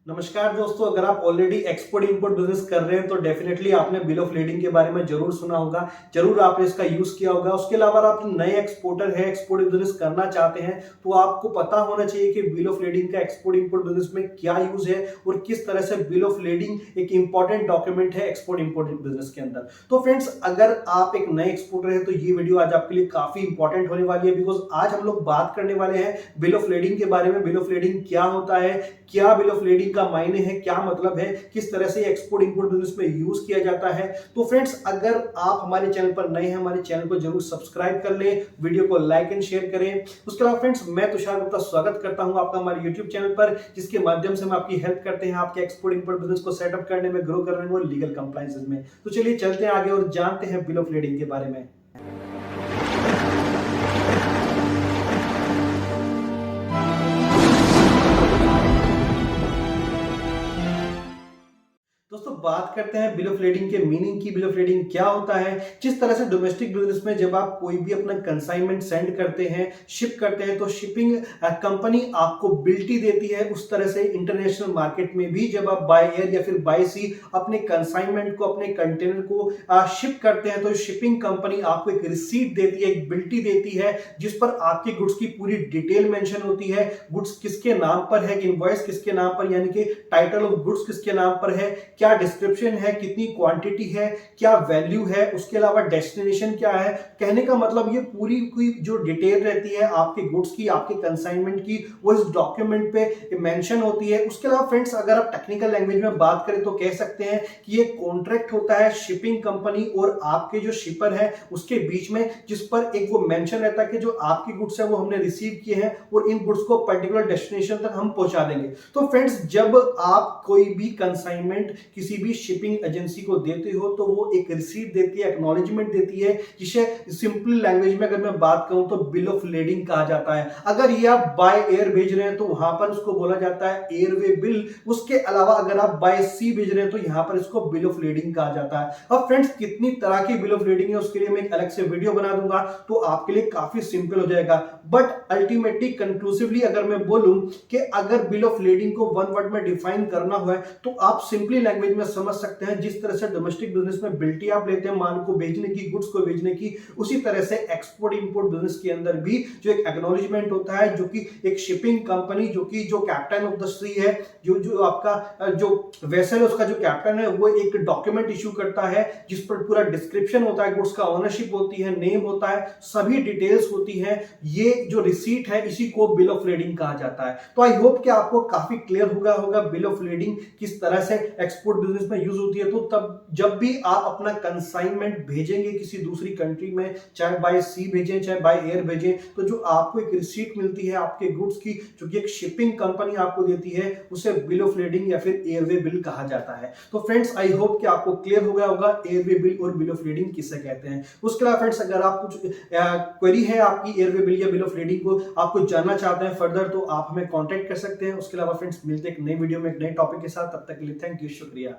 नमस्कार दोस्तों, अगर आप ऑलरेडी एक्सपोर्ट इंपोर्ट बिजनेस कर रहे हैं तो डेफिनेटली आपने बिल ऑफ लीडिंग के बारे में जरूर सुना होगा, जरूर आपने इसका यूज किया होगा। उसके अलावा आप नए एक्सपोर्टर है, एक्सपोर्ट बिजनेस करना चाहते हैं तो आपको पता होना चाहिए कि बिल ऑफ लीडिंग का एक्सपोर्ट इंपोर्ट बिजनेस में क्या यूज है और किस तरह से बिल ऑफ लीडिंग एक इंपॉर्टेंट डॉक्यूमेंट है एक्सपोर्ट इंपोर्ट बिजनेस के अंदर। तो फ्रेंड्स, अगर आप एक नए एक्सपोर्टर है तो ये वीडियो आज आपके लिए काफी इंपॉर्टेंट होने वाली है, बिकॉज आज हम लोग बात करने वाले हैं बिल ऑफ लीडिंग के बारे में। बिल ऑफ लीडिंग क्या होता है, क्या बिल ऑफ लीडिंग का मायने है, क्या मतलब है, किस तरह से एक्सपोर्ट इंपोर्ट बिजनेस में यूज किया जाता है। तो फ्रेंड्स, अगर आप हमारे चैनल पर नए हैं, हमारे चैनल को जरूर सब्सक्राइब कर लें, वीडियो को लाइक एंड शेयर करें। उसके अलावा फ्रेंड्स, मैं तुषार गुप्ता स्वागत करता हूं आपका हमारे यूट्यूब चैनल पर, जिसके माध्यम से हम आपकी हेल्प करते हैं आपके एक्सपोर्ट इंपोर्ट बिजनेस को सेटअप करने में, ग्रो करने में और लीगल कंप्लायंसेस में। तो चलिए चलते हैं आगे और जानते हैं बिल ऑफ लीडिंग के बारे में। दोस्तों, बात करते हैं बिल ऑफ लीडिंग के मीनिंग की। बिल ऑफ लीडिंग क्या होता है? जिस तरह से डोमेस्टिक बिजनेस में जब आप कोई भी अपना कंसाइनमेंट सेंड करते हैं, शिप करते हैं, तो शिपिंग कंपनी आपको बिल्टी देती है। उस तरह से इंटरनेशनल मार्केट में भी जब आप बाय एयर या फिर बाय सी अपने कंसाइनमेंट को, अपने कंटेनर को शिप करते हैं, तो शिपिंग कंपनी आपको एक रिसीट देती है, एक बिल्टी देती है, जिस पर आपके गुड्स की पूरी डिटेल मेंशन होती है। गुड्स किसके नाम पर है, इनवॉइस किसके नाम पर, यानी कि टाइटल ऑफ गुड्स किसके नाम पर है, क्या डिस्क्रिप्शन है, कितनी क्वांटिटी है, क्या वैल्यू है, उसके अलावा डेस्टिनेशन क्या है। कहने का मतलब ये पूरी की जो डिटेल रहती है आपके गुड्स की, आपके कंसाइनमेंट की, वो इस डॉक्यूमेंट पे मेंशन होती है। उसके अलावा फ्रेंड्स, अगर आप टेक्निकल लैंग्वेज में बात करें तो कह सकते हैं कि ये कॉन्ट्रैक्ट होता है शिपिंग कंपनी और आपके जो शिपर है उसके बीच में, जिस पर एक वो मेंशन रहता है कि जो आपके गुड्स है वो हमने रिसीव किए हैं और इन गुड्स को पर्टिकुलर डेस्टिनेशन तक हम पहुंचा देंगे। तो फ्रेंड्स, जब आप कोई भी कंसाइनमेंट किसी भी शिपिंग एजेंसी को देते हो तो वो एक रिसीट देती है, एक्नॉलेजमेंट देती है, जिसे सिंपल लैंग्वेज में अगर मैं बात करूं तो बिल ऑफ लीडिंग कहा जाता है। अगर ये आप बाय एयर भेज रहे हैं तो वहां पर उसको बोला जाता है एयरवे बिल। उसके अलावा अगर आप बाय सी भेज रहे हैं तो यहां पर इसको बिल ऑफ लीडिंग कहा जाता है। अब फ्रेंड्स, कितनी तरह की बिल ऑफ लीडिंग है उसके लिए मैं एक अलग से वीडियो बना दूंगा, तो आपके लिए काफी सिंपल हो जाएगा। बट अल्टीमेटली कंक्लूसिवली अगर मैं बोलूं कि अगर बिल ऑफ लीडिंग को वन वर्ड में डिफाइन करना हुआ है तो आप सिंपली लैंग्वेज में समझ सकते हैं। जिस तरह से डोमेस्टिक बिजनेस में बिल्टी आप लेते हैं माल को भेजने की, गुड्स को भेजने की, उसी तरह से एक्सपोर्ट इंपोर्ट बिजनेस के अंदर भी जो एक एक्नॉलेजमेंट होता है, जो कि एक शिपिंग कंपनी, जो कि जो कैप्टन ऑफ द सी है, जो जो आपका जो वेसल है उसका जो कैप्टन है, वो एक डॉक्यूमेंट इशू करता है जिस पर पूरा डिस्क्रिप्शन होता है, गुड्स का ओनरशिप होती है, नेम होता है, सभी डिटेल्स होती है। ये जो रिसीट है इसी को बिल ऑफ लीडिंग कहा जाता है। तो आई होप कि आपको काफी क्लियर होगा बिल ऑफ लीडिंग किस तरह से एक्सपोर्ट बिजनेस में यूज होती है। तो तब जब भी आप अपना कंसाइनमेंट भेजेंगे किसी दूसरी कंट्री में, चाहे बाय सी भेजें चाहे बाय एयर भेजें, तो जो आपको एक रिसीट मिलती है आपके गुड्स की, जो कि एक शिपिंग कंपनी आपको देती है, उसे बिल ऑफ लीडिंग या फिर एयरवे बिल कहा जाता है। तो फ्रेंड्स, आई होप कि आपको क्लियर हो गया होगा एयरवे बिल और बिल ऑफ लीडिंग किसे कहते हैं। उसके अलावा फ्रेंड्स, अगर आप कुछ क्वेरी है आपकी एयरवे बिल या बिल ऑफ लीडिंग को आपको जानना चाहते हैं फर्दर, तो आप हमें कॉन्टेक्ट कर सकते हैं। उसके अलावा फ्रेंड्स, मिलते हैं एक नई वीडियो में एक नए टॉपिक के साथ। तब तक के लिए थैंक यू, शुक्रिया।